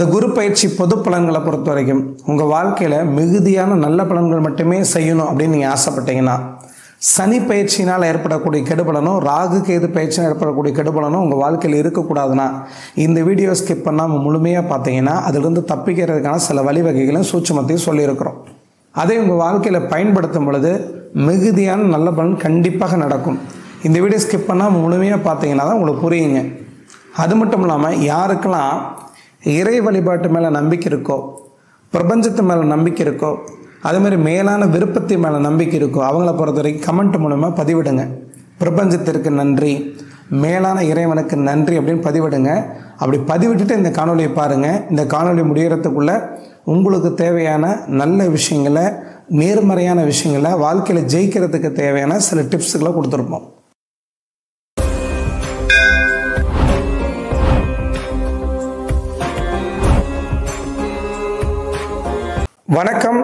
இந்த குரு பயிற்சி பொது பலன்களை பொறுத்த வரைக்கும் உங்கள் வாழ்க்கையில் மிகுதியான நல்ல பலன்கள் மட்டுமே செய்யணும் அப்படின்னு நீங்கள் ஆசைப்பட்டீங்கன்னா, சனி பயிற்சினால் ஏற்படக்கூடிய கெடுபலனோ ராகு கேது பயிற்சினால் ஏற்படக்கூடிய கெடுபலனோ உங்கள் வாழ்க்கையில் இருக்கக்கூடாதுன்னா இந்த வீடியோ ஸ்கிப் பண்ணாமல் முழுமையாக பார்த்தீங்கன்னா அதிலிருந்து தப்பிக்கிறதுக்கான சில வழிவகைகளும் சூட்சுமத்தையும் சொல்லியிருக்கிறோம். அதை உங்கள் வாழ்க்கையில் பயன்படுத்தும் பொழுது மிகுதியான நல்ல பலன் கண்டிப்பாக நடக்கும். இந்த வீடியோ ஸ்கிப் பண்ணாமல் முழுமையாக பார்த்தீங்கன்னா தான் உங்களுக்கு புரியுங்க. அது மட்டும் இல்லாமல் யாருக்கெல்லாம் இறை வழிபாட்டு மேலே நம்பிக்கை இருக்கோ, பிரபஞ்சத்து மேலே நம்பிக்கை இருக்கோ, அதுமாதிரி மேலான விருப்பத்தை மேலே நம்பிக்கை இருக்கோ அவங்கள பொறுத்த வரைக்கும் கமெண்ட் மூலமாக பதிவிடுங்க. பிரபஞ்சத்திற்கு நன்றி, மேலான இறைவனுக்கு நன்றி அப்படின்னு பதிவிடுங்க. அப்படி பதிவிட்டுட்டு இந்த காணொலியை பாருங்கள். இந்த காணொலி முடிகிறதுக்குள்ளே உங்களுக்கு தேவையான நல்ல விஷயங்களை, நேர்மறையான விஷயங்களை, வாழ்க்கையில் ஜெயிக்கிறதுக்கு தேவையான சில டிப்ஸுகளை கொடுத்துருப்போம். வணக்கம்,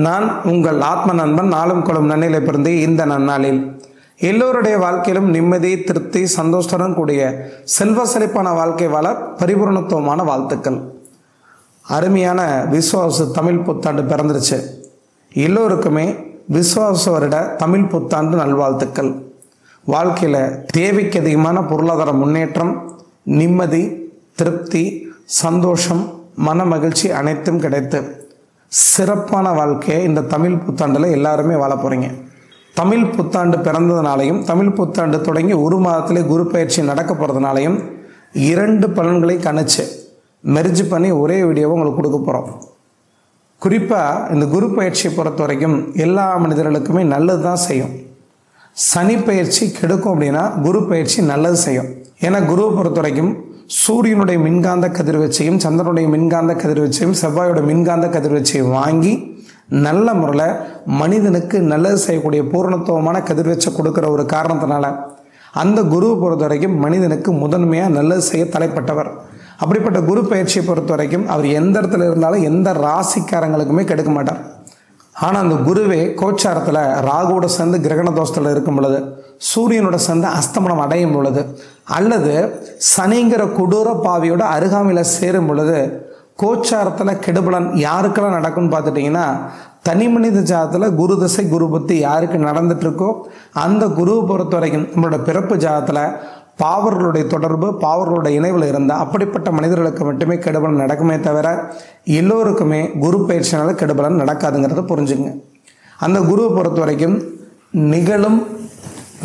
நான் உங்கள் ஆத்ம நண்பன். நாளும் கொள்ளும் நன்னிலை பிறந்து இந்த நன்னாளில் எல்லோருடைய வாழ்க்கையிலும் நிம்மதி, திருப்தி, சந்தோஷத்துடன் கூடிய செல்வ செழிப்பான வாழ்க்கை வாழ பரிபூர்ணத்துவமான வாழ்த்துக்கள். அருமையான விஸ்வாச தமிழ் புத்தாண்டு பிறந்துருச்சு. எல்லோருக்குமே விஸ்வாச வருட தமிழ் புத்தாண்டு நல்வாழ்த்துக்கள். வாழ்க்கையில் தேவைக்கு அதிகமான பொருளாதார முன்னேற்றம், நிம்மதி, திருப்தி, சந்தோஷம், மன மகிழ்ச்சி அனைத்தும் கிடைத்து சிறப்பான வாழ்க்கையை இந்த தமிழ் புத்தாண்டில் எல்லாருமே வாழ போகிறீங்க. தமிழ் புத்தாண்டு பிறந்ததுனாலையும் தமிழ் புத்தாண்டு தொடங்கி ஒரு மாதத்திலே குரு பயிற்சி நடக்க போகிறதுனாலையும் 2 பலன்களை கணிச்சு மெர்ஜ் பண்ணி ஒரே வீடியோவை உங்களுக்கு கொடுக்க போகிறோம். குறிப்பாக இந்த குரு பயிற்சியை பொறுத்த வரைக்கும் எல்லா மனிதர்களுக்குமே நல்லது தான் செய்யும். சனி பயிற்சி கெடுக்கும் அப்படின்னா குரு பயிற்சி நல்லது செய்யும். ஏன்னா குருவை பொறுத்த வரைக்கும் சூரியனுடைய மின்காந்த கதிர்வீச்சையும், சந்திரனுடைய மின்காந்த கதிர்வீச்சையும், செவ்வாயோட மின்காந்த கதிர்வீச்சையும் வாங்கி நல்ல முறையில் மனிதனுக்கு நல்லது செய்யக்கூடிய பூரணத்துவமான கதிர்வீச்சை கொடுக்குற ஒரு காரணத்தினால அந்த குருவை பொறுத்த வரைக்கும் மனிதனுக்கு முதன்மையாக நல்லது செய்ய தலைப்பட்டவர். அப்படிப்பட்ட குரு பயிற்சியை பொறுத்த வரைக்கும் அவர் எந்த இடத்துல இருந்தாலும் எந்த ராசிக்காரங்களுக்குமே கெடுக்க மாட்டார். ஆனால் அந்த குருவே கோச்சாரத்தில் ராகுவோட சேர்ந்து கிரகண தோஷத்தில் இருக்கும் பொழுது, சூரியனோட சேர்ந்து அஸ்தமனம் அடையும் பொழுது, அல்லது சனிங்கிற கொடூர பாவியோட அருகாமையில் சேரும் பொழுது கோச்சாரத்தில் கெடுபலன் யாருக்கெல்லாம் நடக்கும்னு பார்த்துட்டிங்கன்னா, தனி மனித ஜாதத்தில் குரு திசை குரு புத்தி யாருக்கு நடந்துட்டுருக்கோ அந்த குருவை பொறுத்த வரைக்கும் நம்மளோட பிறப்பு ஜாதத்தில் பாவர்களுடைய தொடர்பு, பாவர்களுடைய இணைவில் இருந்தால் அப்படிப்பட்ட மனிதர்களுக்கு மட்டுமே கெடுபலன் நடக்குமே தவிர எல்லோருக்குமே குரு பயிற்சினால கெடுபலன் நடக்காதுங்கிறத புரிஞ்சுங்க. அந்த குருவை பொறுத்த வரைக்கும் நிகழும்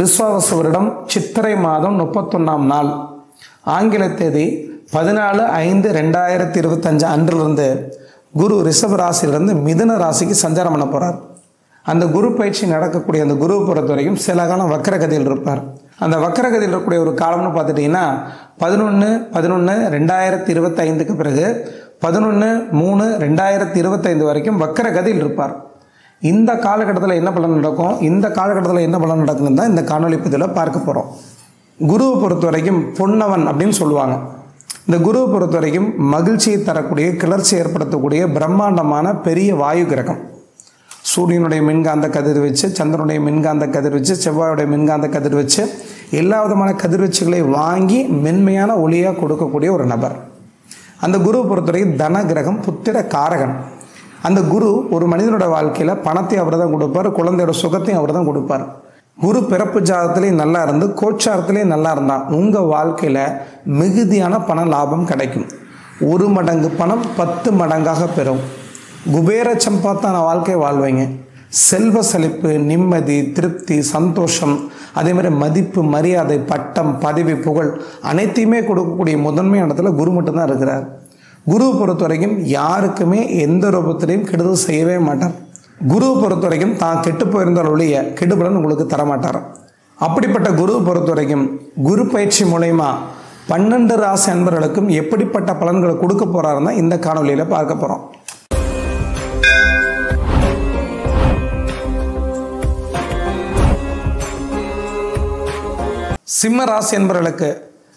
விஸ்வாவச வருடம் சித்திரை மாதம் 31ஆம் நாள் ஆங்கில தேதி 14/5/2025 அன்றிலிருந்து குரு ரிஷப ராசியிலிருந்து மிதுன ராசிக்கு சஞ்சாரம் பண்ண போகிறார். அந்த குரு பயிற்சி நடக்கக்கூடிய அந்த குருவை பொறுத்த வரைக்கும் சில காலம் வக்கரகதியில் இருப்பார். அந்த வக்கரகதியில் இருக்கக்கூடிய ஒரு காலம்னு பார்த்துட்டிங்கன்னா 11/11/2025க்கு பிறகு 11/3/2025 வரைக்கும் வக்கரகதியில் இருப்பார். இந்த காலகட்டத்தில் என்ன பலன் நடக்கும், இந்த காலகட்டத்தில் என்ன பலன் நடக்குன்னு தான் இந்த காணொலி பதிவில் பார்க்க போகிறோம். குருவை பொறுத்த வரைக்கும் பொன்னவன் அப்படின்னு சொல்லுவாங்க. இந்த குருவை பொறுத்த வரைக்கும் மகிழ்ச்சியை தரக்கூடிய, கிளர்ச்சி ஏற்படுத்தக்கூடிய பிரம்மாண்டமான பெரிய வாயு கிரகம். சூரியனுடைய மின்காந்த கதிர்வீச்சு, சந்திரனுடைய மின்காந்த கதிர்வீச்சு, செவ்வாயுடைய மின்காந்த கதிர்வீச்சு, எல்லா விதமான கதிர்வீச்சுகளை வாங்கி மென்மையான ஒளியாக கொடுக்கக்கூடிய ஒரு நபர். அந்த குருவை பொறுத்தவரைக்கும் தன கிரகம், புத்திர காரகன். அந்த குரு ஒரு மனிதனோட வாழ்க்கையில் பணத்தை அவர் தான் கொடுப்பார், குழந்தையோட சுகத்தையும் அவர் தான் கொடுப்பார். குரு பிறப்பு ஜாதத்திலையும் நல்லா இருந்து கோச்சாரத்திலையும் நல்லா இருந்தால் உங்கள் வாழ்க்கையில் மிகுதியான பண லாபம் கிடைக்கும். 1 மடங்கு பணம் 10 மடங்காக பெறும். குபேர சம்பாத்தான வாழ்க்கை வாழ்வீங்க. செல்வ செழிப்பு, நிம்மதி, திருப்தி, சந்தோஷம், அதேமாதிரி மதிப்பு, மரியாதை, பட்டம், பதவி, புகழ் அனைத்தையுமே கொடுக்கக்கூடிய முதன்மையான இடத்துல குரு மட்டும்தான் இருக்கிறார். குருவை பொறுத்த வரைக்கும் யாருக்குமே எந்த ரூபத்திலையும் கெடுதல் செய்யவே மாட்டார். குருவை பொறுத்த வரைக்கும் தான் கெட்டு போயிருந்தால் ஒழிய கெடுபலன் உங்களுக்கு தரமாட்டார். அப்படிப்பட்ட குருவை பொறுத்த வரைக்கும் குரு பயிற்சி மூலயமா 12 ராசி அன்பர்களுக்கும் எப்படிப்பட்ட பலன்களை கொடுக்க போகிறாருன்னா இந்த காணொலியில் பார்க்க போகிறோம். சிம்ம ராசி என்பவர்களுக்கு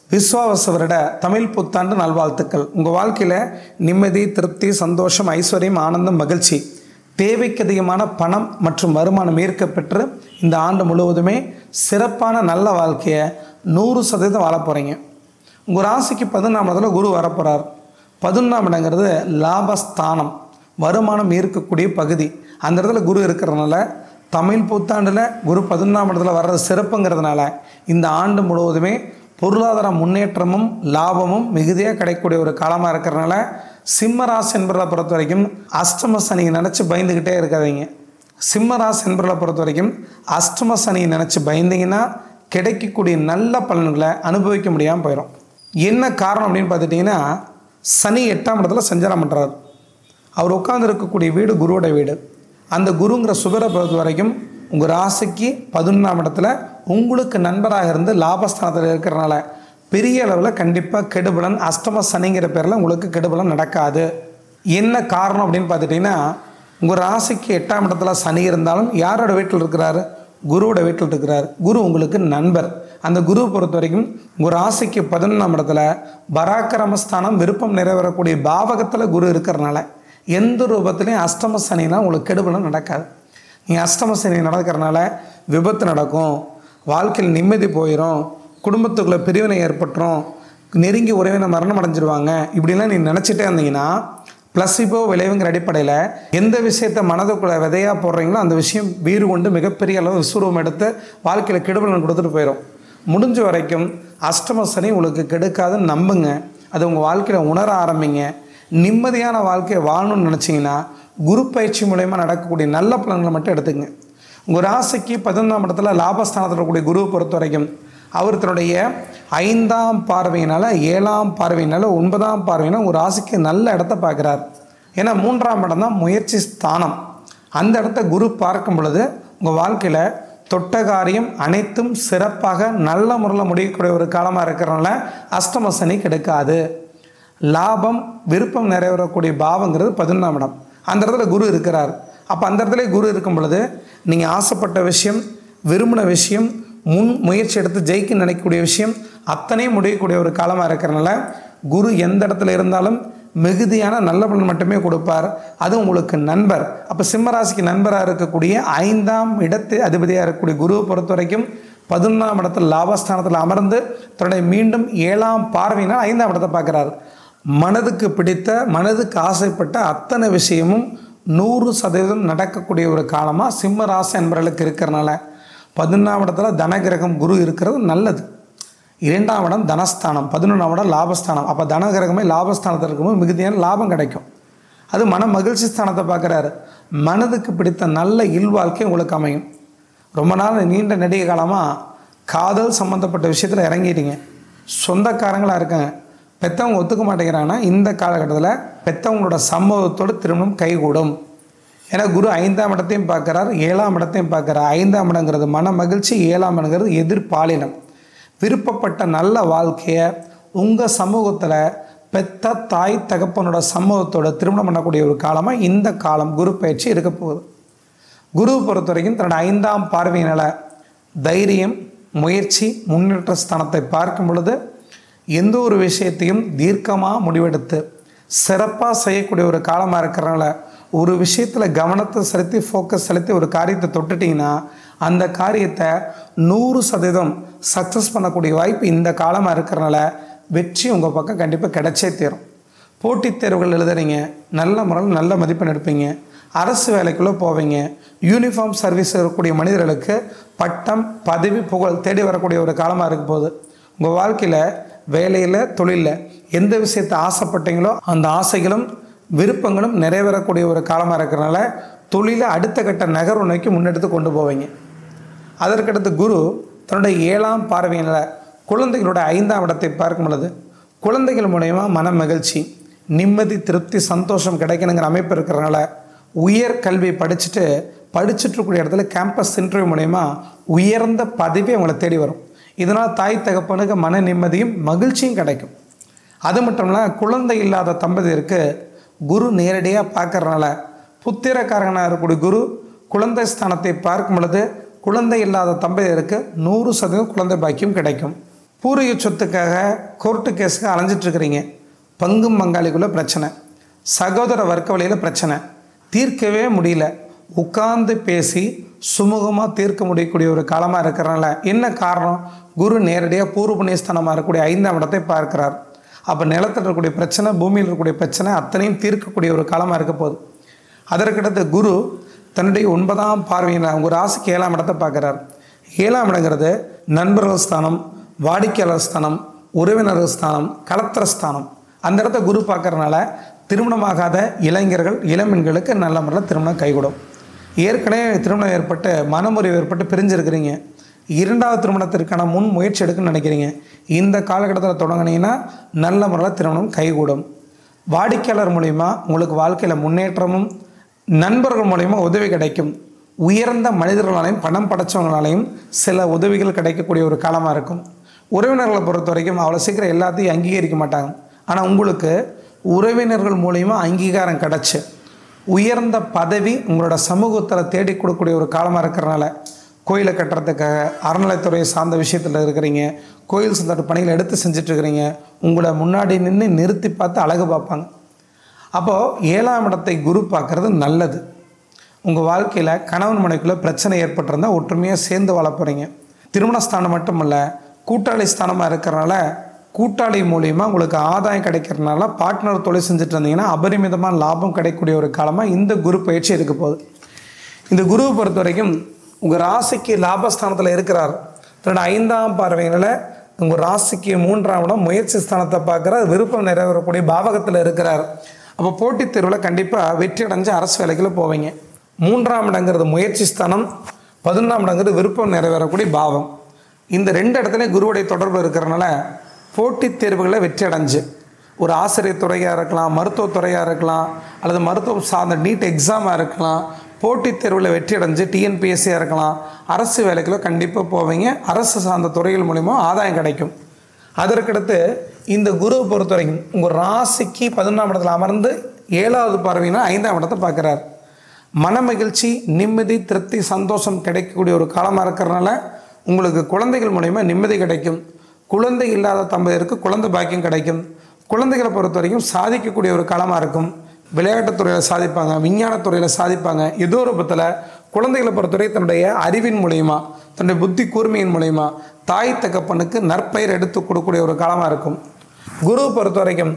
விஸ்வாவச வருட தமிழ் புத்தாண்டு நல்வாழ்த்துக்கள். உங்கள் வாழ்க்கையில் நிம்மதி, திருப்தி, சந்தோஷம், ஐஸ்வர்யம், ஆனந்தம், மகிழ்ச்சி, தேவைக்கு அதிகமான பணம் மற்றும் வருமானம் ஈர்க்கப்பெற்று இந்த ஆண்டு முழுவதுமே சிறப்பான நல்ல வாழ்க்கையை 100% வாழ போகிறீங்க. உங்கள் ராசிக்கு 14ஆம் இடத்துல குரு வரப்போகிறார். 11ஆம் இடங்கிறது லாபஸ்தானம், வருமானம் ஈர்க்கக்கூடிய பகுதி. அந்த இடத்துல குரு இருக்கிறதுனால தமிழ் புத்தாண்டில் குரு 11ஆம் இடத்துல வர்றது சிறப்புங்கிறதுனால இந்த ஆண்டு முழுவதுமே பொருளாதார முன்னேற்றமும் லாபமும் மிகுதியாக கிடைக்கக்கூடிய ஒரு காலமாக இருக்கிறதுனால சிம்ம ராசி என்பதை பொறுத்த வரைக்கும் அஷ்டம சனியை நினச்சி பயந்துக்கிட்டே இருக்காதீங்க. சிம்ம ராசி என்பதை பொறுத்த வரைக்கும் அஷ்டம சனியை நினச்சி பயந்தீங்கன்னா கிடைக்கக்கூடிய நல்ல பலன்களை அனுபவிக்க முடியாமல் போயிடும். என்ன காரணம் அப்படின்னு பார்த்துட்டிங்கன்னா, சனி 8ஆம் இடத்துல சஞ்சாரம் பண்ணுறாரு. அவர் உட்கார்ந்து இருக்கக்கூடிய வீடு குருவோட வீடு. அந்த குருங்கிற சுபரை பொறுத்த வரைக்கும் உங்கள் ராசிக்கு 11ஆம் இடத்துல உங்களுக்கு நண்பராக இருந்து லாபஸ்தானத்தில் இருக்கிறனால பெரிய அளவில் கண்டிப்பாக கெடுபலன், அஷ்டம சனிங்கிற பேரில் உங்களுக்கு கெடுபலன் நடக்காது. என்ன காரணம் அப்படின்னு பார்த்துட்டிங்கன்னா, உங்கள் ராசிக்கு 8ஆம் இடத்துல சனி இருந்தாலும் யாரோட வீட்டில் இருக்கிறாரு? குருவோட வீட்டில் இருக்கிறார். குரு உங்களுக்கு நண்பர். அந்த குருவை பொறுத்த வரைக்கும் உங்கள் ராசிக்கு 11ஆம் இடத்துல பராக்கிரமஸ்தானம், விருப்பம் நிறைவேறக்கூடிய பாவகத்தில் குரு இருக்கிறனால எந்த ரூபத்துலேயும் அஷ்டம சனினா உங்களுக்கு கெடுபலன் நடக்காது. நீங்கள் அஷ்டம சனி நடக்கிறனால விபத்து நடக்கும், வாழ்க்கையில் நிம்மதி போயிடும், குடும்பத்துக்குள்ளே பிரிவினை ஏற்பட்டுரும், நெருங்கி உறவினர் மரணம் அடைஞ்சிருவாங்க, இப்படிலாம் நீ நினச்சிட்டே இருந்தீங்கன்னா ப்ளஸிபோ விளைவுங்கிற அடிப்படையில் எந்த விஷயத்தை மனதுக்குள்ளே விதையாக போடுறீங்களோ அந்த விஷயம் வீறு கொண்டு மிகப்பெரிய அளவு விஸ்வரூபம் எடுத்து வாழ்க்கையில் கெடுபலன் கொடுத்துட்டு போயிடும். முடிஞ்ச வரைக்கும் அஷ்டம சனி உங்களுக்கு கெடுக்காதுன்னு நம்புங்க. அது உங்கள் வாழ்க்கையில் உணர ஆரம்பிங்க. நிம்மதியான வாழ்க்கையை வாழணும்னு நினச்சிங்கன்னா குரு பயிற்சி மூலயமா நடக்கக்கூடிய நல்ல பலன்களை மட்டும் எடுத்துங்க. உங்கள் ராசிக்கு 11ஆம் இடத்துல லாபஸ்தானத்தில் இருக்கக்கூடிய குருவை பொறுத்த வரைக்கும் அவர் தன்னுடைய 5ஆம் பார்வையினால், 7ஆம் பார்வையினால், 9ஆம் பார்வையினால் உங்கள் ராசிக்கு நல்ல இடத்த பார்க்குறார். ஏன்னா 3ஆம் இடம் தான் முயற்சி ஸ்தானம். அந்த இடத்த குரு பார்க்கும் பொழுது உங்கள் வாழ்க்கையில் தொட்ட காரியம் அனைத்தும் சிறப்பாக நல்ல முறையில் முடியக்கூடிய ஒரு காலமாக இருக்கிறனால அஷ்டம சனி கிடைக்காது. லாபம், விருப்பம் நிறைவேறக்கூடிய பாவங்கிறது 11ஆம் இடம். அந்த இடத்துல குரு இருக்கிறார். அப்போ அந்த இடத்துல குரு இருக்கும் பொழுது நீங்கள் ஆசைப்பட்ட விஷயம், விரும்பின விஷயம், முன் முயற்சி எடுத்து ஜெயிக்க நினைக்கக்கூடிய விஷயம் அத்தனையும் முடியக்கூடிய ஒரு காலமாக இருக்கிறனால குரு எந்த இடத்துல இருந்தாலும் மிகுதியான நல்ல பலன் மட்டுமே கொடுப்பார். அது உங்களுக்கு நண்பர். அப்போ சிம்மராசிக்கு நண்பராக இருக்கக்கூடிய 5ஆம் இடத்து அதிபதியாக இருக்கக்கூடிய குருவை பொறுத்த வரைக்கும் 11ஆம் இடத்துல லாபஸ்தானத்தில் அமர்ந்து தன்னுடைய மீண்டும் 7ஆம் பார்வையினால் 5ஆம் இடத்தை பார்க்குறாரு. மனதுக்கு பிடித்த, மனதுக்கு ஆசைப்பட்ட அத்தனை விஷயமும் 100% நடக்கக்கூடிய ஒரு காலமாக சிம்ம ராசி என்பவர்களுக்கு இருக்கிறனால 11ஆம் இடத்துல தனகிரகம் குரு இருக்கிறது நல்லது. 2ஆம் இடம் தனஸ்தானம், 11ஆம் இடம் லாபஸ்தானம். அப்போ தனகிரகமே லாபஸ்தானத்தில் இருக்கும்போது மிகுதியான லாபம் கிடைக்கும். அது மன மகிழ்ச்சி ஸ்தானத்தை பார்க்குறாரு. மனதுக்கு பிடித்த நல்ல இல்வாழ்க்கை உங்களுக்கு அமையும். ரொம்ப நாள் நீண்ட நெடிய காலமாக காதல் சம்மந்தப்பட்ட விஷயத்தில் இறங்கிட்டீங்க, சொந்தக்காரங்களாக இருக்காங்க, பெற்றவங்க ஒத்துக்க மாட்டேங்கிறாங்கன்னா இந்த காலகட்டத்தில் பெற்றவங்களோட சம்மதத்தோடு திருமணம் கைகூடும். ஏன்னா குரு 5ஆம் இடத்தையும் பார்க்குறார், 7ஆம் இடத்தையும் பார்க்குறார். 5ஆம் இடங்கிறது மன மகிழ்ச்சி, 7ஆம் இடங்கிறது எதிர்பாலினம். விருப்பப்பட்ட நல்ல வாழ்க்கையை உங்கள் சமூகத்தில் பெத்த தாய் தகப்பனோட சம்மதத்தோட திருமணம் பண்ணக்கூடிய ஒரு காலமாக இந்த காலம் குரு பயிற்சி இருக்க போகுது. குருவை பொறுத்த வரைக்கும் தன்னோட 5ஆம் பார்வையினால் தைரியம், முயற்சி, முன்னேற்ற ஸ்தானத்தை பார்க்கும் பொழுது எந்த ஒரு விஷயத்தையும் தீர்க்கமாக முடிவெடுத்து சிறப்பாக செய்யக்கூடிய ஒரு காலமாக இருக்கிறனால ஒரு விஷயத்தில் கவனத்தை செலுத்தி, ஃபோக்கஸ் செலுத்தி ஒரு காரியத்தை தொட்டுட்டிங்கன்னா அந்த காரியத்தை 100% சக்ஸஸ் பண்ணக்கூடிய வாய்ப்பு இந்த காலமாக இருக்கிறனால வெற்றி உங்கள் பக்கம் கண்டிப்பாக கிடைச்சே தீரும். போட்டித் தேர்வுகள் எழுதுறீங்க, நல்ல முறையில் நல்ல மதிப்பெண் எடுப்பீங்க, அரசு வேலைக்குள்ளே போவீங்க, யூனிஃபார்ம் சர்வீஸ் இருக்கக்கூடிய மனிதர்களுக்கு பட்டம், பதவி, புகழ் தேடி வரக்கூடிய ஒரு காலமாக இருக்க போகுது. உங்கள் வாழ்க்கையில் வேலையில், தொழிலில் எந்த விஷயத்தை ஆசைப்பட்டீங்களோ அந்த ஆசைகளும் விருப்பங்களும் நிறைவேறக்கூடிய ஒரு காலமாக இருக்கிறனால தொழிலை அடுத்த கட்ட நகர்வு நோக்கி முன்னெடுத்து கொண்டு போவீங்க. அதற்கடுத்து குரு தன்னுடைய 7ஆம் பார்வையினால் குழந்தைகளோட 5ஆம் இடத்தை பார்க்கும் பொழுது குழந்தைகள் மூலயமா மன மகிழ்ச்சி, நிம்மதி, திருப்தி, சந்தோஷம் கிடைக்கணுங்கிற அமைப்பு இருக்கிறனால உயர் கல்வி படிச்சுட்டு இடத்துல கேம்பஸ் இன்டர்வியூ மூலயமா உயர்ந்த பதவி அவங்களை தேடி வரும். இதனால் தாய் தகப்பனுக்கு மன நிம்மதியும் மகிழ்ச்சியும் கிடைக்கும். அது மட்டும் இல்லை, குழந்தை இல்லாத தம்பதியருக்கு குரு நேரடியாக பார்க்கறதுனால புத்திரக்காரகனாக இருக்கக்கூடிய குரு குழந்தை ஸ்தானத்தை பார்க்கும் பொழுது குழந்தை இல்லாத தம்பதியருக்கு 100% குழந்தை பாக்கியம் கிடைக்கும். பூர்வீக சொத்துக்காக கோர்ட்டு கேஸுக்கு அலைஞ்சிட்ருக்கிறீங்க, பங்கும் பங்காளிக்குள்ளே பிரச்சனை, சகோதர வர்க்க வழியில் பிரச்சனை, தீர்க்கவே முடியல, உட்கார்ந்து பேசி சுமூகமாக தீர்க்க முடியக்கூடிய ஒரு காலமாக இருக்கிறனால என்ன காரணம்? குரு நேரடியாக பூர்வ புண்ணியஸ்தானமாக இருக்கக்கூடிய 5ஆம் இடத்தை பார்க்கிறார். அப்போ நிலத்தில் இருக்கக்கூடிய பிரச்சனை, பூமியில் இருக்கக்கூடிய பிரச்சனை அத்தனையும் தீர்க்கக்கூடிய ஒரு காலமாக இருக்க போகுது. அதற்கடுத்து குரு தன்னுடைய 9ஆம் பார்வையில் உங்கள் ராசிக்கு 7ஆம் இடத்தை பார்க்குறார். 7ஆம் இடங்கிறது நண்பர்கள் ஸ்தானம், வாடிக்கையாளர் ஸ்தானம், உறவினர்கள் ஸ்தானம், கலத்திர ஸ்தானம். அந்த இடத்த குரு பார்க்கறதுனால திருமணமாகாத இளைஞர்கள், இளம்பெண்களுக்கு நல்ல முறையில் திருமணம் கைகூடும். ஏற்கனவே திருமணம் ஏற்பட்டு மனமுறிவு ஏற்பட்டு பிரிஞ்சிருக்கிறீங்க, 2வது திருமணத்திற்கான முன் முயற்சி எடுக்குன்னு நினைக்கிறீங்க, இந்த காலகட்டத்தில் தொடங்கினீங்கன்னா நல்ல முறையில் திருமணம் கைகூடும். வாடிக்கையாளர் மூலிமா உங்களுக்கு வாழ்க்கையில் முன்னேற்றமும், நண்பர்கள் மூலிமா உதவி கிடைக்கும். உயர்ந்த மனிதர்களாலையும் பணம் படைச்சவங்களாலையும் சில உதவிகள் கிடைக்கக்கூடிய ஒரு காலமாக இருக்கும். உறவினர்களை பொறுத்த வரைக்கும் அவ்வளோ சீக்கிரம் எல்லாத்தையும் அங்கீகரிக்க மாட்டாங்க. ஆனால் உங்களுக்கு உறவினர்கள் மூலிமா அங்கீகாரம் கிடச்சி உயர்ந்த பதவி உங்களோட சமூகத்தில் தேடி கொடுக்கக்கூடிய ஒரு காலமாக இருக்கிறனால கோயிலை கட்டுறதுக்காக அறநிலைத்துறையை சார்ந்த விஷயத்தில் இருக்கிறீங்க, கோயில் சார்ந்த பணிகளை எடுத்து செஞ்சிட்ருக்கிறீங்க, உங்களை முன்னாடி நின்று நிறுத்தி பார்த்து அழகு பார்ப்பாங்க. அப்போது 7ஆம் இடத்தை குரு பார்க்குறது நல்லது. உங்கள் வாழ்க்கையில் கணவன் மனைவிக்குள்ளே பிரச்சனை ஏற்பட்டிருந்தால் ஒற்றுமையாக சேர்ந்து வாழ போகிறீங்க. திருமணஸ்தானம் மட்டும் இல்லை, கூட்டாளி ஸ்தானமாக இருக்கிறனால கூட்டாளி மூலிமா உங்களுக்கு ஆதாயம் கிடைக்கிறதுனால பார்ட்னர் தொழில் செஞ்சுட்டு இருந்தீங்கன்னா அபரிமிதமான லாபம் கிடைக்கக்கூடிய ஒரு காலமாக இந்த குரு பயிற்சி இருக்க போகுது. இந்த குருவை பொறுத்த வரைக்கும் உங்கள் ராசிக்கு லாபஸ்தானத்தில் இருக்கிறார். 5ஆம் பார்வையில் உங்கள் ராசிக்கு 3ஆம் இடம் முயற்சி ஸ்தானத்தை பார்க்குறார். விருப்பம் நிறைவேறக்கூடிய பாவகத்தில் இருக்கிறார். அப்போ போட்டித் தேர்வில் கண்டிப்பாக வெற்றி அடைஞ்சு அரசு வேலைக்குள்ள போவீங்க. 3ஆம் இடங்கிறது முயற்சி ஸ்தானம், 11ஆம் இடங்கிறது விருப்பம் நிறைவேறக்கூடிய பாவம். இந்த 2 இடத்துலையும் குருவுடைய தொடர்பு இருக்கிறனால போட்டித் தேர்வுகளில் வெற்றி அடைஞ்சு ஒரு ஆசிரியர் துறையாக இருக்கலாம், மருத்துவத்துறையாக இருக்கலாம், அல்லது மருத்துவம் சார்ந்த நீட் எக்ஸாமாக இருக்கலாம், போட்டித் தேர்வில் வெற்றி அடைஞ்சு டிஎன்பிஎஸ்சியாக இருக்கலாம், அரசு வேலைக்குள்ள கண்டிப்பாக போவீங்க. அரசு சார்ந்த துறைகள் மூலிமா ஆதாயம் கிடைக்கும். அதற்கடுத்து இந்த குருவை பொறுத்த வரைக்கும் உங்கள் ராசிக்கு 11ஆம் இடத்துல அமர்ந்து 7வது பார்வையினா 5ஆம் இடத்தை பார்க்குறார். மன மகிழ்ச்சி, நிம்மதி, திருப்தி, சந்தோஷம் கிடைக்கக்கூடிய ஒரு காலமாக இருக்கிறனால உங்களுக்கு குழந்தைகள் மூலிமா நிம்மதி கிடைக்கும். குழந்தை இல்லாத தம்பதியருக்கு குழந்தை பாக்கியம் கிடைக்கும். குழந்தைகளை பொறுத்த வரைக்கும் சாதிக்கக்கூடிய ஒரு காலமாக இருக்கும். விளையாட்டுத்துறையில் சாதிப்பாங்க, விஞ்ஞானத்துறையில் சாதிப்பாங்க. ஏதோ ஒரு பத்தில் குழந்தைகளை பொறுத்தவரை தன்னுடைய அறிவின் மூலயமா, தன்னுடைய புத்தி கூர்மையின் மூலயமா தாய் தகப்பனுக்கு நற்பெயர் எடுத்து கொடுக்கக்கூடிய ஒரு காலமாக இருக்கும். குருவை பொறுத்த வரைக்கும்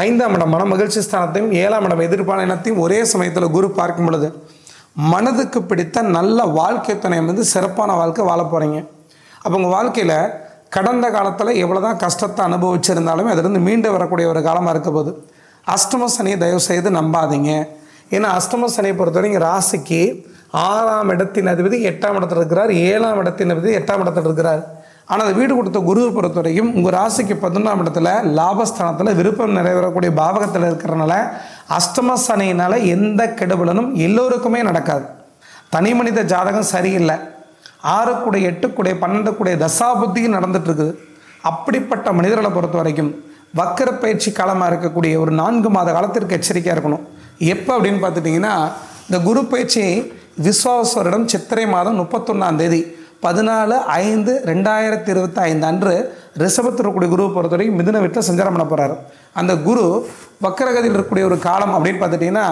5ஆம் இடம் மன மகிழ்ச்சி ஸ்தானத்தையும் 7ஆம் இடம் எதிர்பாலினத்தையும் ஒரே சமயத்தில் குரு பார்க்கும் பொழுது மனதுக்கு பிடித்த நல்ல வாழ்க்கை துணை சிறப்பான வாழ்க்கை வாழ போகிறீங்க. அப்போ உங்கள் வாழ்க்கையில் கடந்த காலத்தில் எவ்வளோ தான் கஷ்டத்தை அனுபவிச்சிருந்தாலுமே அதிலிருந்து மீண்டு வரக்கூடிய ஒரு காலமாக இருக்க போது. அஷ்டம சனியை தயவு செய்து நம்பாதீங்க. ஏன்னா அஷ்டம சனியை பொறுத்தவரைக்கும் ராசிக்கு 6ஆம் இடத்தின் அதிபதி 8ஆம் இடத்துல இருக்கிறார், 7ஆம் இடத்தின் அதிபதி 8ஆம் இடத்துல இருக்கிறார். ஆனால் அந்த வீடு கொடுத்த குருவை பொறுத்த வரைக்கும் உங்கள் ராசிக்கு 11ஆம் இடத்துல லாபஸ்தானத்தில் விருப்பம் நிறைவேறக்கூடிய பாவகத்தில் இருக்கிறனால அஷ்டம சனியினால் எந்த கெடுபலனும் எல்லோருக்குமே நடக்காது. தனி மனித ஜாதகம் சரியில்லை, 6 கூட 8 கூட 12 கூட தசாபுத்தியும் நடந்துட்டு இருக்குது. அப்படிப்பட்ட மனிதர்களை பொறுத்த வரைக்கும் வக்கர பயிற்சி காலமாக இருக்கக்கூடிய ஒரு 4 மாத காலத்திற்கு எச்சரிக்கையாக இருக்கணும். எப்போ அப்படின்னு பார்த்துட்டிங்கன்னா, இந்த குரு பயிற்சி விஸ்வாவச வருடம் சித்திரை மாதம் 31ஆம் தேதி 14/5/2025 அன்று ரிஷபத்தில் இருக்கக்கூடிய குருவை பொறுத்த வரைக்கும் மிதுன வீட்டில் சஞ்சாரம் பண்ண போகிறார். அந்த குரு வக்கரகதியில் இருக்கக்கூடிய ஒரு காலம் அப்படின்னு பார்த்துட்டிங்கன்னா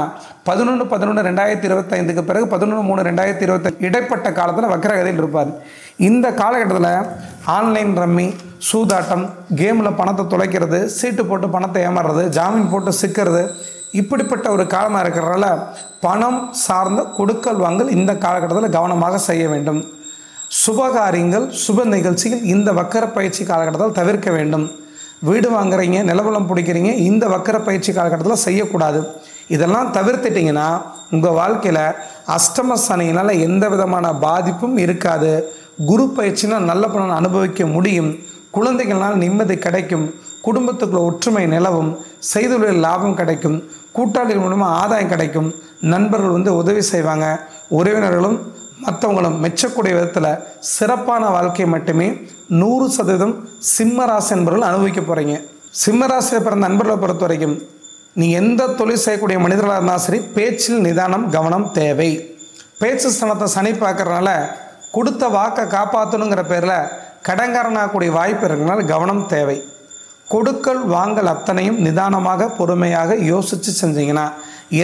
11/11/2025க்கு பிறகு 11/3/2025 இடைப்பட்ட காலத்தில் வக்கரகதியில் இருப்பார். இந்த காலகட்டத்தில் ஆன்லைன் ரம்மி, சூதாட்டம், கேமில் பணத்தை தொலைக்கிறது, சீட்டு போட்டு பணத்தை ஏமாறுறது, ஜாமீன் போட்டு சிக்கிறது, இப்படிப்பட்ட ஒரு காலமாக இருக்கிறதால பணம் சார்ந்த கொடுக்கல் வாங்கல் இந்த காலகட்டத்தில் கவனமாக செய்ய வேண்டும். சுபகாரியங்கள், சுப நிகழ்ச்சிகள் இந்த வக்கர பயிற்சி காலகட்டத்தில் தவிர்க்க வேண்டும். வீடு வாங்குறீங்க, நிலவலம் பிடிக்கிறீங்க, இந்த வக்கர பயிற்சி காலகட்டத்தில் செய்யக்கூடாது. இதெல்லாம் தவிர்த்துட்டிங்கன்னா உங்கள் வாழ்க்கையில் அஷ்டம சனியினால் எந்த விதமான பாதிப்பும் இருக்காது. குரு பயிற்சினால் நல்ல பலன் அனுபவிக்க முடியும். குழந்தைகள்னால் நிம்மதி கிடைக்கும். குடும்பத்துக்குள்ள ஒற்றுமை நிலவும். செய்தொழில் லாபம் கிடைக்கும். கூட்டாளிகள் மூலமாக ஆதாயம் கிடைக்கும். நண்பர்கள் உதவி செய்வாங்க. உறவினர்களும் மற்றவங்களும் மெச்சக்கூடிய விதத்தில் சிறப்பான வாழ்க்கை மட்டுமே 100% சிம்மராசி என்பவர்கள் அனுபவிக்க போகிறீங்க. சிம்மராசியில் பிறந்த நண்பர்களை பொறுத்த வரைக்கும் நீ எந்த தொழில் செய்யக்கூடிய மனிதர்களாக இருந்தாலும் சரி, பேச்சில் நிதானம், கவனம் தேவை. பேச்சு ஸ்தானத்தை சனி பார்க்கறதுனால கொடுத்த வாக்கை காப்பாற்றணுங்கிற பேரில் கடன்காரனாகக்கூடிய வாய்ப்பு இருக்கிறனால கவனம் தேவை. கொடுக்கல் வாங்கல் அத்தனையும் நிதானமாக பொறுமையாக யோசித்து செஞ்சீங்கன்னா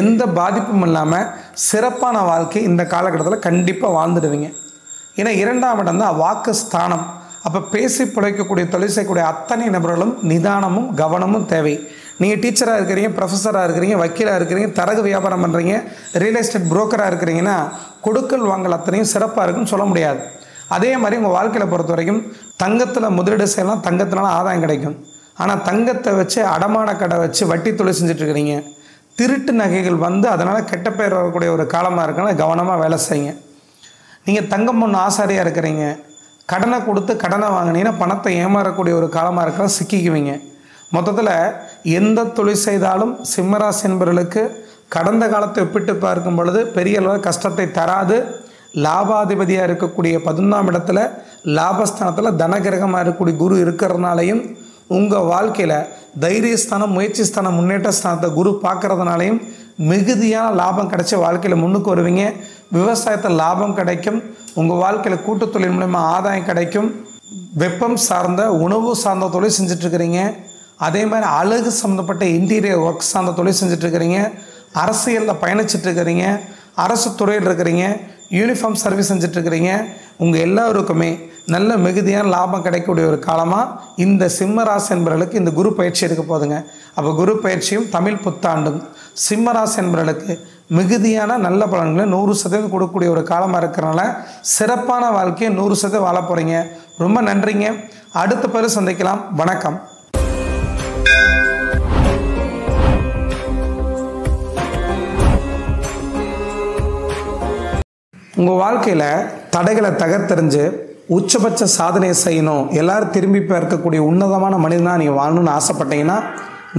எந்த பாதிப்பும் இல்லாமல் சிறப்பான வாழ்க்கை இந்த காலகட்டத்தில் கண்டிப்பாக வாழ்ந்துடுவீங்க. ஏன்னா 2ஆம் இடம் தான் வாக்கு ஸ்தானம். அப்போ பேசி பிழைக்கக்கூடிய தொழில் செய்யக்கூடிய அத்தனை நபர்களும் நிதானமும் கவனமும் தேவை. நீங்கள் டீச்சராக இருக்கிறீங்க, ப்ரொஃபஸராக இருக்கிறீங்க, வக்கீலாக இருக்கிறீங்க, தரகு வியாபாரம் பண்ணுறீங்க, ரியல் எஸ்டேட் புரோக்கராக இருக்கிறீங்கன்னா கொடுக்கல் வாங்கல் அத்தனையும் சிறப்பாக இருக்குன்னு சொல்ல முடியாது. அதே மாதிரி உங்கள் வாழ்க்கையில் பொறுத்த வரைக்கும் தங்கத்தில் முதலீடு செய்யலாம், தங்கத்தினால ஆதாயம் கிடைக்கும். ஆனால் தங்கத்தை வச்சு அடமான கடை வச்சு வட்டி தொழில் செஞ்சிட்ருக்கிறீங்க, திருட்டு நகைகள் வந்து அதனால் கெட்ட பேர் வரக்கூடிய ஒரு காலமாக இருக்குன்னா கவனமாக வேலை செய்யுங்க. நீங்கள் தங்கம் பொண்ணு ஆசாரியாக இருக்கிறீங்க, கடனை கொடுத்து கடனை வாங்கினீங்கன்னா பணத்தை ஏமாறக்கூடிய ஒரு காலமாக இருக்கிற சிக்கிக்குவீங்க. மொத்தத்தில் எந்த தொழில் செய்தாலும் சிம்மராசி என்பவர்களுக்கு கடந்த காலத்தை ஒப்பிட்டு பார்க்கும் பொழுது பெரிய அளவு கஷ்டத்தை தராது. லாபாதிபதியாக இருக்கக்கூடிய 11ஆம் இடத்துல லாபஸ்தானத்தில் தனகிரகமாக இருக்கக்கூடிய குரு இருக்கிறதுனாலையும் உங்கள் வாழ்க்கையில் தைரியஸ்தானம், முயற்சி ஸ்தானம், முன்னேற்ற ஸ்தானத்தை குரு பார்க்குறதுனாலையும் மிகுதியான லாபம் கிடைச்ச வாழ்க்கையில் முன்னுக்கு வருவீங்க. விவசாயத்தில் லாபம் கிடைக்கும். உங்கள் வாழ்க்கையில் கூட்டு தொழில் மூலமா ஆதாயம் கிடைக்கும். வெப்பம் சார்ந்த உணவு சார்ந்த தொழில் செஞ்சிட்ருக்கிறீங்க. அதே மாதிரி அழகு சம்மந்தப்பட்ட இன்டீரியர் ஒர்க் சார்ந்த தொழில் செஞ்சிட்ருக்கிறீங்க. அரசியலில் பயணிச்சிட்ருக்கிறீங்க, அரசு துறையில் இருக்கிறீங்க, யூனிஃபார்ம் சர்வீஸ் செஞ்சிட்ருக்கிறீங்க. உங்கள் எல்லோருக்குமே நல்ல மிகுதியான லாபம் கிடைக்கக்கூடிய ஒரு காலமாக இந்த சிம்மராசி என்பவர்களுக்கு இந்த குரு பயிற்சி இருக்க போதுங்க. அப்போ குரு பயிற்சியும் தமிழ் புத்தாண்டும் சிம்மராசி என்பவர்களுக்கு மிகுதியான நல்ல பலன்களை 100% கொடுக்கக்கூடிய ஒரு காலமாக இருக்கிறனால சிறப்பான வாழ்க்கையை 100% வாழ போகிறீங்க. ரொம்ப நன்றிங்க. அடுத்த பேர் சந்திக்கலாம். வணக்கம். உங்கள் வாழ்க்கையில் தடைகளை தகர்த்தெறிஞ்சு உச்சபட்ச சாதனையை செய்யணும், எல்லோரும் திரும்பி பார்க்கக்கூடிய உன்னதமான மனிதனாக நீங்கள் வாழணும்னு ஆசைப்பட்டீங்கன்னா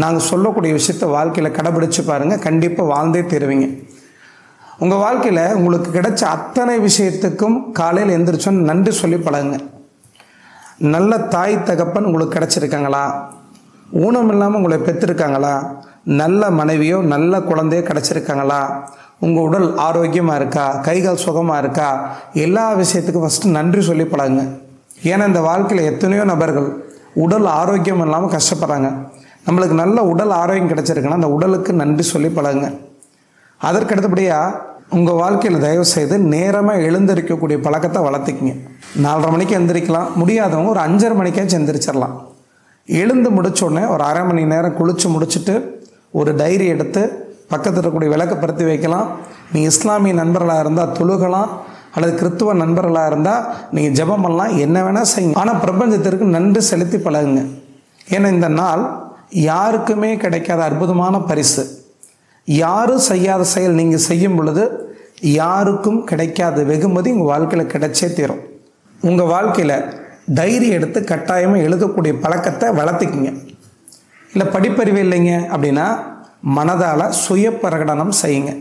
நாங்கள் சொல்லக்கூடிய விஷயத்தை வாழ்க்கையில் கடைபிடிச்சு பாருங்கள். கண்டிப்பாக வாழ்ந்தே தருவீங்க. உங்கள் வாழ்க்கையில் உங்களுக்கு கிடைச்ச அத்தனை விஷயத்துக்கும் காலையில் எந்திரிச்சோன்னு நன்றி சொல்லி பழகுங்க. நல்ல தாய் தகப்பன் உங்களுக்கு கிடச்சிருக்காங்களா? ஊனம் இல்லாமல் உங்களை பெற்றிருக்காங்களா? நல்ல மனைவியோ நல்ல குழந்தையோ கிடச்சிருக்காங்களா? உங்கள் உடல் ஆரோக்கியமாக இருக்கா? கைகால் சுகமாக இருக்கா? எல்லா விஷயத்துக்கும் ஃபஸ்ட்டு நன்றி சொல்லி பழகுங்க. ஏன்னா இந்த வாழ்க்கையில் எத்தனையோ நபர்கள் உடல் ஆரோக்கியம் இல்லாமல் கஷ்டப்படுறாங்க. நம்மளுக்கு நல்ல உடல் ஆரோக்கியம் கிடச்சிருக்குன்னா அந்த உடலுக்கு நன்றி சொல்லி பழகுங்க. அதற்கு அடுத்தபடியாக உங்கள் வாழ்க்கையில் தயவு செய்து நேரமாக எழுந்திருக்கக்கூடிய பழக்கத்தை வளர்த்துக்கிங்க. 4:30 மணிக்கு எந்திரிக்கலாம், முடியாதவங்க ஒரு 5:30 மணிக்காச்சும் எந்திரிச்சிடலாம். எழுந்து முடித்தோடனே ஒரு அரை மணி நேரம் குளித்து முடிச்சுட்டு ஒரு டைரி எடுத்து பக்கத்தில் இருக்கக்கூடிய விளக்க பருத்தி வைக்கலாம். நீங்கள் இஸ்லாமிய நண்பர்களாக இருந்தால் தொழுகலாம், அல்லது கிறித்துவ நண்பர்களாக இருந்தால் நீங்கள் ஜெபம் பண்ணலாம், என்ன வேணால் செய்யுங்க. ஆனால் பிரபஞ்சத்திற்கு நன்றி செலுத்தி பழகுங்க. ஏன்னா இந்த நாள் யாருக்குமே கிடைக்காத அற்புதமான பரிசு. யாரும் செய்யாத செயல் நீங்கள் செய்யும் பொழுது யாருக்கும் கிடைக்காத வெகுமதி உங்கள் வாழ்க்கையில் கிடைச்சே தீரும். உங்கள் வாழ்க்கையில் டைரி எடுத்து கட்டாயமாக எழுதக்கூடிய பழக்கத்தை வளர்த்துக்கிங்க. இல்லை படிப்பறிவு இல்லைங்க அப்படின்னா மனதால் சுய பிரகடனம் செய்யுங்க.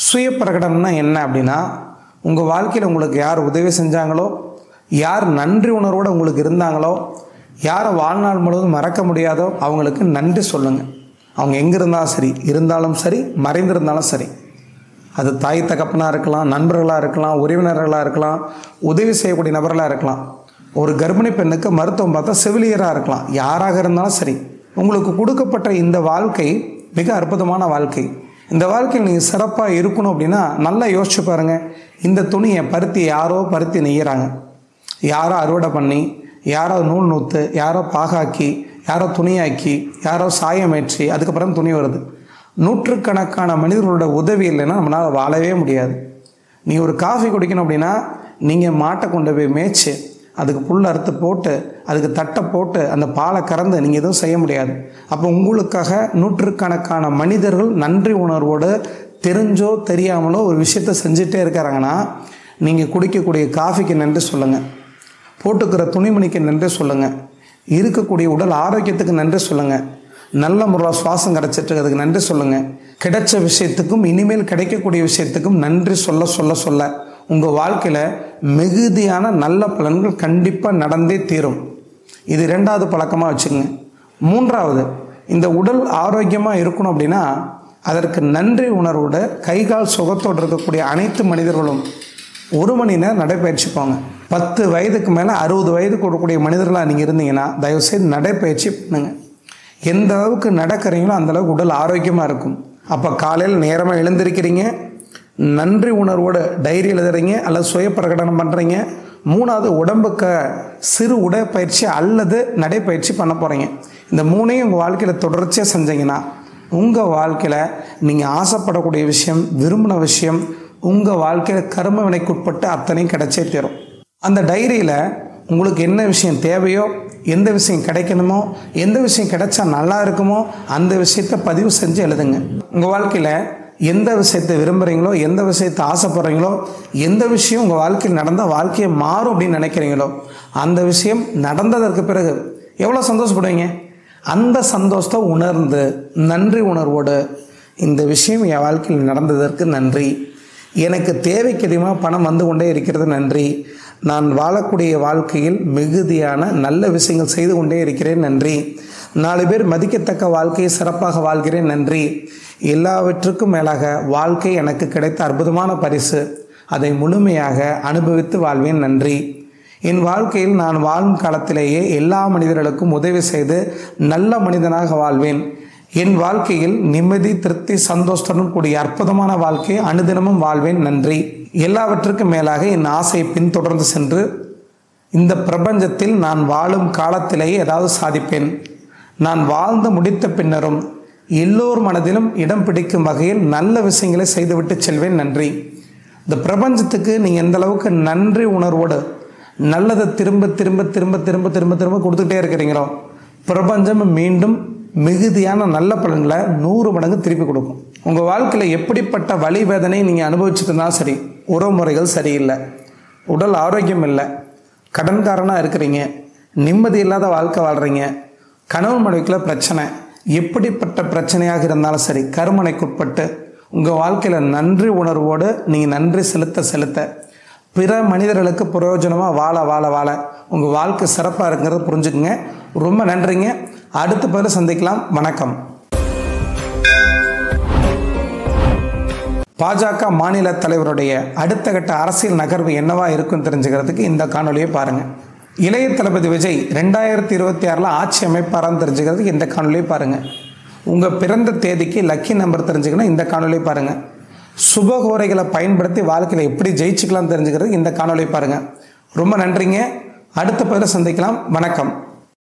சுய பிரகடனம்னா என்ன அப்படின்னா உங்கள் வாழ்க்கையில் உங்களுக்கு யார் உதவி செஞ்சாங்களோ, யார் நன்றி உணர்வோடு உங்களுக்கு இருந்தாங்களோ, யாரை வாழ்நாள் முழுவதும் மறக்க முடியாதோ அவங்களுக்கு நன்றி சொல்லுங்கள். அவங்க எங்கே இருந்தாலும் சரி, இருந்தாலும் சரி, மறைந்திருந்தாலும் சரி. அது தாய் தகப்பனாக இருக்கலாம், நண்பர்களாக இருக்கலாம், உறவினர்களாக இருக்கலாம், உதவி செய்யக்கூடிய நபர்களாக இருக்கலாம். ஒரு கர்ப்பிணி பெண்ணுக்கு மருத்துவம் பார்த்தா செவிலியராக இருக்கலாம். யாராக இருந்தாலும் சரி, உங்களுக்கு கொடுக்கப்பட்ட இந்த வாழ்க்கை மிக அற்புதமான வாழ்க்கை. இந்த வாழ்க்கையில் நீங்கள் சிறப்பாக இருக்கணும் அப்படின்னா நல்லா யோசிச்சு பாருங்கள். இந்த துணியை பருத்தி யாரோ பருத்தி நெய்கிறாங்க, யாரோ அறுவடை பண்ணி, யாரோ நூல் நூற்று, யாரோ பாகாக்கி, யாரோ துணியாக்கி, யாரோ சாயமேற்றி அதுக்கப்புறம் துணி வருது. நூற்றுக்கணக்கான மனிதர்களோட உதவி இல்லைன்னா நம்மளால் வாழவே முடியாது. நீ ஒரு காஃபி குடிக்கணும் அப்படின்னா நீங்கள் மாட்டை கொண்டு போய் மேய்ச்சி அதுக்கு புல் அறுத்து போட்டு அதுக்கு தட்டை போட்டு அந்த பாலை கறந்து நீங்கள் எதுவும் செய்ய முடியாது. அப்போ உங்களுக்காக நூற்றுக்கணக்கான மனிதர்கள் நன்றி உணர்வோடு தெரிஞ்சோ தெரியாமலோ ஒரு விஷயத்தை செஞ்சுட்டே இருக்கிறாங்கன்னா நீங்கள் குடிக்கக்கூடிய காஃபிக்கு நன்றி சொல்லுங்கள், போட்டுக்கிற துணிமணிக்கு நன்றி சொல்லுங்கள், இருக்கக்கூடிய உடல் ஆரோக்கியத்துக்கு நன்றி சொல்லுங்கள், நல்ல முறையில் சுவாசம் கிடச்சிட்டு அதுக்கு நன்றி சொல்லுங்கள். கிடைச்ச விஷயத்துக்கும் இனிமேல் கிடைக்கக்கூடிய விஷயத்துக்கும் நன்றி சொல்ல சொல்ல சொல்ல உங்கள் வாழ்க்கையில் மிகுதியான நல்ல பலன்கள் கண்டிப்பாக நடந்தே தீரும். இது 2வது பழக்கமாக வச்சுக்கோங்க. 3வது, இந்த உடல் ஆரோக்கியமாக இருக்கணும் அப்படின்னா அதற்கு நன்றி உணர்வோடு கைகால் சுகத்தோடு இருக்கக்கூடிய அனைத்து மனிதர்களும் 1 மணி நேரம் நடைப்பயிற்சி போங்க. 10 வயதுக்கு மேலே 60 வயதுக்கு கொடுக்கக்கூடிய மனிதர்களாக நீங்கள் இருந்தீங்கன்னா தயவுசெய்து நடைப்பயிற்சி பண்ணுங்க. எந்த அளவுக்கு நடக்கிறீங்களோ அந்தளவுக்கு உடல் ஆரோக்கியமாக இருக்கும். அப்போ காலையில் நேரமாக எழுந்திருக்கிறீங்க, நன்றி உணர்வோடு டைரி எழுதுறீங்க அல்லது சுய பிரகடனம் பண்ணுறீங்க, மூணாவது உடம்புக்கு சிறு உடற்பயிற்சி அல்லது நடைப்பயிற்சி பண்ண போகிறீங்க. இந்த மூணையும் உங்கள் வாழ்க்கையில் தொடர்ச்சியாக செஞ்சீங்கன்னா உங்கள் வாழ்க்கையில் நீங்கள் ஆசைப்படக்கூடிய விஷயம், விரும்பின விஷயம் உங்கள் வாழ்க்கையில் கர்ம வினைக்குட்பட்டு அத்தனையும் கிடைச்சே தரும். அந்த டைரியில் உங்களுக்கு என்ன விஷயம் தேவையோ, எந்த விஷயம் கிடைக்கணுமோ, எந்த விஷயம் கிடைச்சா நல்லா இருக்குமோ அந்த விஷயத்தை பதிவு செஞ்சு எழுதுங்க. உங்கள் வாழ்க்கையில் எந்த விஷயத்தை விரும்புகிறீங்களோ, எந்த விஷயத்தை ஆசைப்படுறீங்களோ, எந்த விஷயம் உங்கள் வாழ்க்கையில் நடந்தால் வாழ்க்கையை மாறும் அப்படின்னு நினைக்கிறீங்களோ அந்த விஷயம் நடந்ததற்கு பிறகு எவ்வளோ சந்தோஷப்படுவீங்க. அந்த சந்தோஷத்தை உணர்ந்து நன்றி உணர்வோடு இந்த விஷயம் என் வாழ்க்கையில் நடந்ததற்கு நன்றி, எனக்கு தேவைக்கு அதிகமாக பணம் வந்து கொண்டே இருக்கிறது நன்றி, நான் வாழக்கூடிய வாழ்க்கையில் மிகுதியான நல்ல விஷயங்கள் செய்து கொண்டே இருக்கிறேன் நன்றி, 4 பேர் மதிக்கத்தக்க வாழ்க்கையை சிறப்பாக வாழ்கிறேன் நன்றி, எல்லாவற்றுக்கும் மேலாக வாழ்க்கை எனக்கு கிடைத்த அற்புதமான பரிசு, அதை முழுமையாக அனுபவித்து வாழ்வேன் நன்றி, என் வாழ்க்கையில் நான் வாழும் காலத்திலேயே எல்லா மனிதர்களுக்கும் உதவி செய்து நல்ல மனிதனாக வாழ்வேன், என் வாழ்க்கையில் நிம்மதி, திருப்தி, சந்தோஷத்துடன் கூடிய அற்புதமான வாழ்க்கையை அனுதினமும் வாழ்வேன் நன்றி, எல்லாவற்றுக்கும் மேலாக என் ஆசையை பின்தொடர்ந்து சென்று இந்த பிரபஞ்சத்தில் நான் வாழும் காலத்திலேயே ஏதாவது சாதிப்பேன், நான் வாழ்ந்து முடித்த பின்னரும் எல்லோர் மனதிலும் இடம் பிடிக்கும் வகையில் நல்ல விஷயங்களை செய்துவிட்டு செல்வேன் நன்றி. இந்த பிரபஞ்சத்துக்கு நீங்கள் எந்த அளவுக்கு நன்றி உணர்வோடு நல்லதை திரும்ப திரும்ப திரும்ப திரும்ப திரும்ப திரும்ப கொடுத்துட்டே இருக்கிறீங்களோ பிரபஞ்சம் மீண்டும் மிகுதியான நல்ல பலன்களை 100 மடங்கு திருப்பி கொடுக்கும். உங்கள் வாழ்க்கையில் எப்படிப்பட்ட வலி வேதனை நீங்கள் அனுபவிச்சுட்டு இருந்தாலும் சரி, உறவு முறைகள் சரியில்லை, உடல் ஆரோக்கியம் இல்லை, கடன்காரனாக இருக்கிறீங்க, நிம்மதி இல்லாத வாழ்க்கை வாழ்கிறீங்க, கணவன் மனைவிக்குள்ள பிரச்சனை, எப்படிப்பட்ட பிரச்சனையாக இருந்தாலும் சரி கருமனைக்குட்பட்டு உங்கள் வாழ்க்கையில் நன்றி உணர்வோடு நீங்கள் நன்றி செலுத்த செலுத்த பிற மனிதர்களுக்கு பிரயோஜனமாக வாழ வாழ வாழ உங்கள் வாழ்க்கை சிறப்பாக இருக்குங்கிறத புரிஞ்சுக்குங்க. ரொம்ப நன்றிங்க. அடுத்த பதில் சந்திக்கலாம். வணக்கம். பாஜக மாநில தலைவருடைய அடுத்த கட்ட அரசியல் நகர்வு என்னவா இருக்குன்னு தெரிஞ்சுக்கிறதுக்கு இந்த காணொலியை பாருங்கள். இளைய தளபதி விஜய் 2026 ஆட்சி அமைப்பாரான்னு தெரிஞ்சுக்கிறதுக்கு இந்த காணொலியை பாருங்கள். உங்கள் பிறந்த தேதிக்கு லக்கி நம்பர் தெரிஞ்சுக்கணும், இந்த காணொலியை பாருங்கள். சுபகோரைகளை பயன்படுத்தி வாழ்க்கையில் எப்படி ஜெயிச்சுக்கலாம் தெரிஞ்சுக்கிறதுக்கு இந்த காணொலியை பாருங்கள். ரொம்ப நன்றிங்க. அடுத்த பதில சந்திக்கலாம். வணக்கம்.